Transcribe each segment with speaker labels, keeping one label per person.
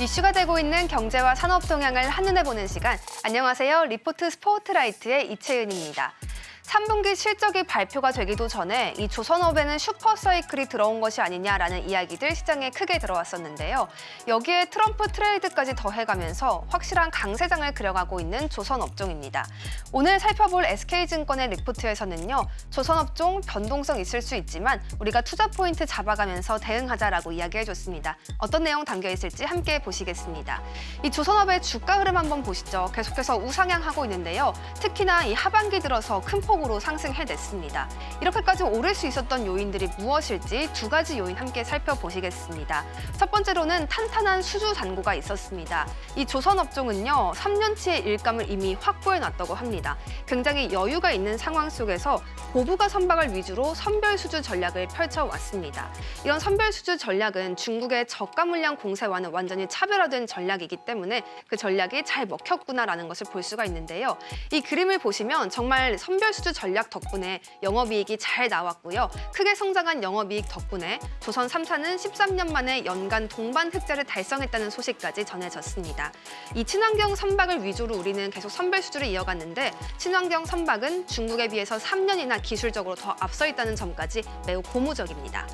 Speaker 1: 이슈가 되고 있는 경제와 산업 동향을 한눈에 보는 시간. 안녕하세요. 리포트 스포트라이트의 이채은입니다. 3분기 실적이 발표가 되기도 전에 이 조선업에는 슈퍼사이클이 들어온 것이 아니냐라는 이야기들 시장에 크게 들어왔었는데요. 여기에 트럼프 트레이드까지 더해가면서 확실한 강세장을 그려가고 있는 조선업종입니다. 오늘 살펴볼 SK증권의 리포트에서는요. 조선업종 변동성 있을 수 있지만 우리가 투자 포인트 잡아가면서 대응하자라고 이야기해줬습니다. 어떤 내용 담겨 있을지 함께 보시겠습니다. 이 조선업의 주가 흐름 한번 보시죠. 계속해서 우상향하고 있는데요. 특히나 이 하반기 들어서 큰 폭으로 상승해냈습니다. 이렇게까지 오를 수 있었던 요인들이 무엇일지 두 가지 요인 함께 살펴보시겠습니다. 첫 번째로는 탄탄한 수주 잔고가 있었습니다. 이 조선업종은요, 3년치의 일감을 이미 확보해놨다고 합니다. 굉장히 여유가 있는 상황 속에서 고부가 선박을 위주로 선별 수주 전략을 펼쳐왔습니다. 이런 선별 수주 전략은 중국의 저가 물량 공세와는 완전히 차별화된 전략이기 때문에 그 전략이 잘 먹혔구나라는 것을 볼 수가 있는데요. 이 그림을 보시면 정말 선별 수주 전략 덕분에 영업이익이 잘 나왔고요. 크게 성장한 영업이익 덕분에 조선 3사는 13년 만에 연간 동반 흑자를 달성했다는 소식까지 전해졌습니다. 이 친환경 선박을 위주로 우리는 계속 선별 수주를 이어갔는데 친환경 선박은 중국에 비해서 3년이나 기술적으로 더 앞서 있다는 점까지 매우 고무적입니다.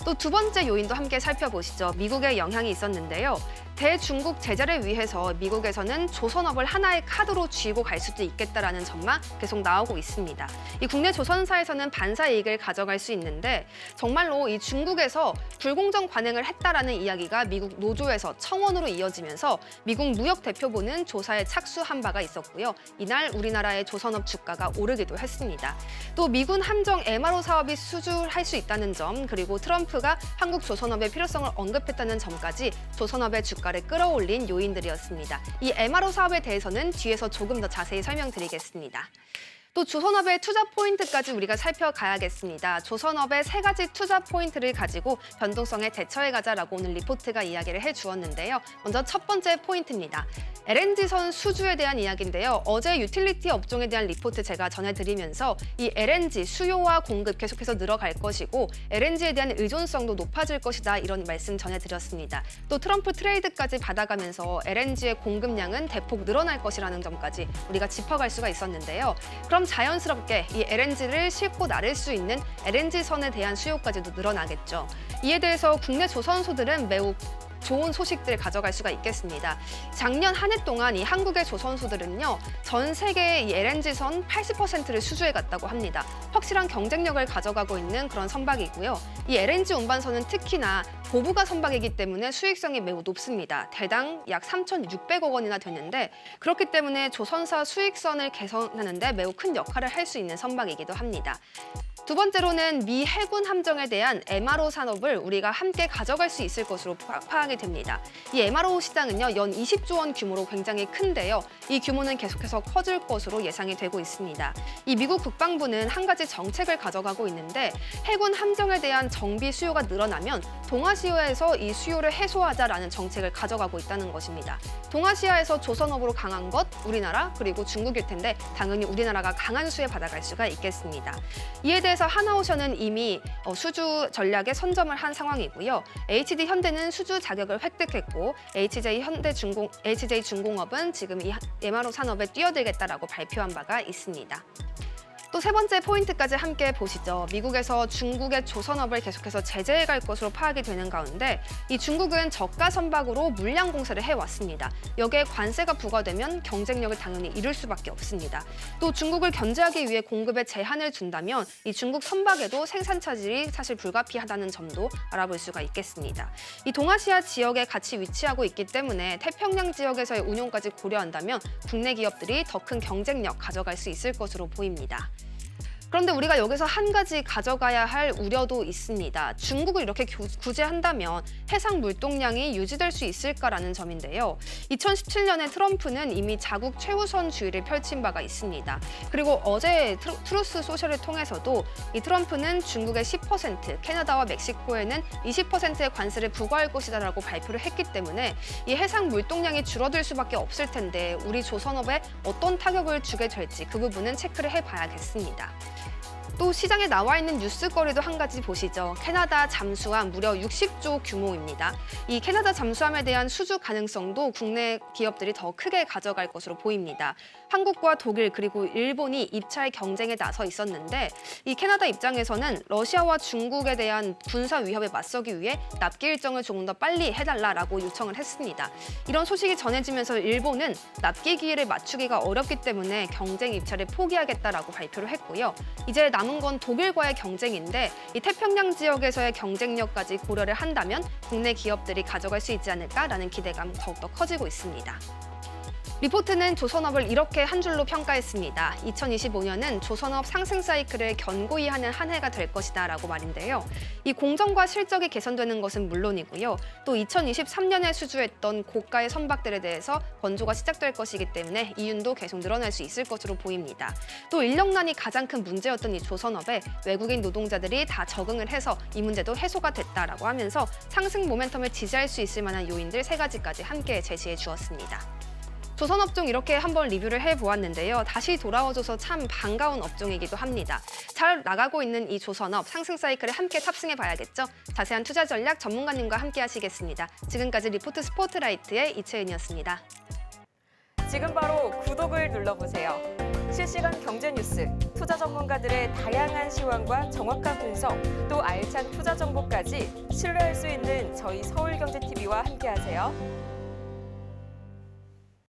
Speaker 1: 또 두 번째 요인도 함께 살펴보시죠. 미국의 영향이 있었는데요. 대중국 제재를 위해서 미국에서는 조선업을 하나의 카드로 쥐고 갈 수도 있겠다라는 전망 계속 나오고 있습니다. 이 국내 조선사에서는 반사 이익을 가져갈 수 있는데 정말로 이 중국에서 불공정 관행을 했다라는 이야기가 미국 노조에서 청원으로 이어지면서 미국 무역대표부는 조사에 착수한 바가 있었고요. 이날 우리나라의 조선업 주가가 오르기도 했습니다. 또 미군 함정 MRO 사업이 수주할 수 있다는 점, 그리고 트럼프가 한국 조선업의 필요성을 언급했다는 점까지 조선업의 주가를 끌어올린 요인들이었습니다. 이 MRO 사업에 대해서는 뒤에서 조금 더 자세히 설명드리겠습니다. 또 조선업의 투자 포인트까지 우리가 살펴가야겠습니다. 조선업의 세 가지 투자 포인트를 가지고 변동성에 대처해가자라고 오늘 리포트가 이야기를 해주었는데요. 먼저 첫 번째 포인트입니다. LNG선 수주에 대한 이야기인데요. 어제 유틸리티 업종에 대한 리포트 제가 전해드리면서 이 LNG 수요와 공급 계속해서 늘어갈 것이고 LNG에 대한 의존성도 높아질 것이다 이런 말씀 전해드렸습니다. 또 트럼프 트레이드까지 받아가면서 LNG의 공급량은 대폭 늘어날 것이라는 점까지 우리가 짚어갈 수가 있었는데요. 그럼 자연스럽게 이 LNG를 싣고 나를 수 있는 LNG선에 대한 수요까지도 늘어나겠죠. 이에 대해서 국내 조선소들은 매우 좋은 소식들을 가져갈 수가 있겠습니다. 작년 한 해 동안 이 한국의 조선소들은요, 전 세계의 이 LNG선 80%를 수주해 갔다고 합니다. 확실한 경쟁력을 가져가고 있는 그런 선박이고요. 이 LNG 운반선은 특히나 고부가 선박이기 때문에 수익성이 매우 높습니다. 대당 약 3,600억 원이나 되는데 그렇기 때문에 조선사 수익선을 개선하는 데 매우 큰 역할을 할 수 있는 선박이기도 합니다. 두 번째로는 미 해군 함정에 대한 MRO 산업을 우리가 함께 가져갈 수 있을 것으로 파악이 됩니다. 이 MRO 시장은요, 연 20조 원 규모로 굉장히 큰데요. 이 규모는 계속해서 커질 것으로 예상이 되고 있습니다. 이 미국 국방부는 한 가지 정책을 가져가고 있는데 해군 함정에 대한 정비 수요가 늘어나면 동아시아에서 이 수요를 해소하자라는 정책을 가져가고 있다는 것입니다. 동아시아에서 조선업으로 강한 것, 우리나라 그리고 중국일 텐데 당연히 우리나라가 강한 수혜 받아갈 수가 있겠습니다. 이에 대해서 하나오션은 이미 수주 전략에 선점을 한 상황이고요. HD 현대는 수주 자격을 획득했고 HJ 중공업은 지금 이 MRO 산업에 뛰어들겠다라고 발표한 바가 있습니다. 또 세 번째 포인트까지 함께 보시죠. 미국에서 중국의 조선업을 계속해서 제재해 갈 것으로 파악이 되는 가운데 이 중국은 저가 선박으로 물량 공세를 해왔습니다. 여기에 관세가 부과되면 경쟁력을 당연히 잃을 수밖에 없습니다. 또 중국을 견제하기 위해 공급에 제한을 둔다면 이 중국 선박에도 생산 차질이 사실 불가피하다는 점도 알아볼 수가 있겠습니다. 이 동아시아 지역에 같이 위치하고 있기 때문에 태평양 지역에서의 운용까지 고려한다면 국내 기업들이 더 큰 경쟁력 가져갈 수 있을 것으로 보입니다. 그런데 우리가 여기서 한 가지 가져가야 할 우려도 있습니다. 중국을 이렇게 구제한다면 해상 물동량이 유지될 수 있을까라는 점인데요. 2017년에 트럼프는 이미 자국 최우선주의를 펼친 바가 있습니다. 그리고 어제 트루스 소셜을 통해서도 이 트럼프는 중국의 10%, 캐나다와 멕시코에는 20%의 관세를 부과할 것이다라고 발표를 했기 때문에 이 해상 물동량이 줄어들 수밖에 없을 텐데 우리 조선업에 어떤 타격을 주게 될지 그 부분은 체크를 해봐야겠습니다. 또 시장에 나와 있는 뉴스거리도 한 가지 보시죠. 캐나다 잠수함 무려 60조 규모입니다. 이 캐나다 잠수함에 대한 수주 가능성도 국내 기업들이 더 크게 가져갈 것으로 보입니다. 한국과 독일 그리고 일본이 입찰 경쟁에 나서 있었는데 이 캐나다 입장에서는 러시아와 중국에 대한 군사 위협에 맞서기 위해 납기 일정을 조금 더 빨리 해달라고 요청을 했습니다. 이런 소식이 전해지면서 일본은 납기 기일을 맞추기가 어렵기 때문에 경쟁 입찰을 포기하겠다라고 발표를 했고요. 이제 남은 건 독일과의 경쟁인데 이 태평양 지역에서의 경쟁력까지 고려를 한다면 국내 기업들이 가져갈 수 있지 않을까라는 기대감 더욱더 커지고 있습니다. 리포트는 조선업을 이렇게 한 줄로 평가했습니다. 2025년은 조선업 상승 사이클을 견고히 하는 한 해가 될 것이다 라고 말인데요. 이 공정과 실적이 개선되는 것은 물론이고요. 또 2023년에 수주했던 고가의 선박들에 대해서 건조가 시작될 것이기 때문에 이윤도 계속 늘어날 수 있을 것으로 보입니다. 또 인력난이 가장 큰 문제였던 이 조선업에 외국인 노동자들이 다 적응을 해서 이 문제도 해소가 됐다라고 하면서 상승 모멘텀을 지지할 수 있을 만한 요인들 3가지까지 함께 제시해 주었습니다. 조선업종 이렇게 한번 리뷰를 해보았는데요. 다시 돌아와줘서 참 반가운 업종이기도 합니다. 잘 나가고 있는 이 조선업 상승 사이클에 함께 탑승해 봐야겠죠? 자세한 투자 전략 전문가님과 함께 하시겠습니다. 지금까지 리포트 스포트라이트의 이채은이었습니다.
Speaker 2: 지금 바로 구독을 눌러보세요. 실시간 경제 뉴스, 투자 전문가들의 다양한 시황과 정확한 분석, 또 알찬 투자 정보까지 신뢰할 수 있는 저희 서울경제TV와 함께하세요.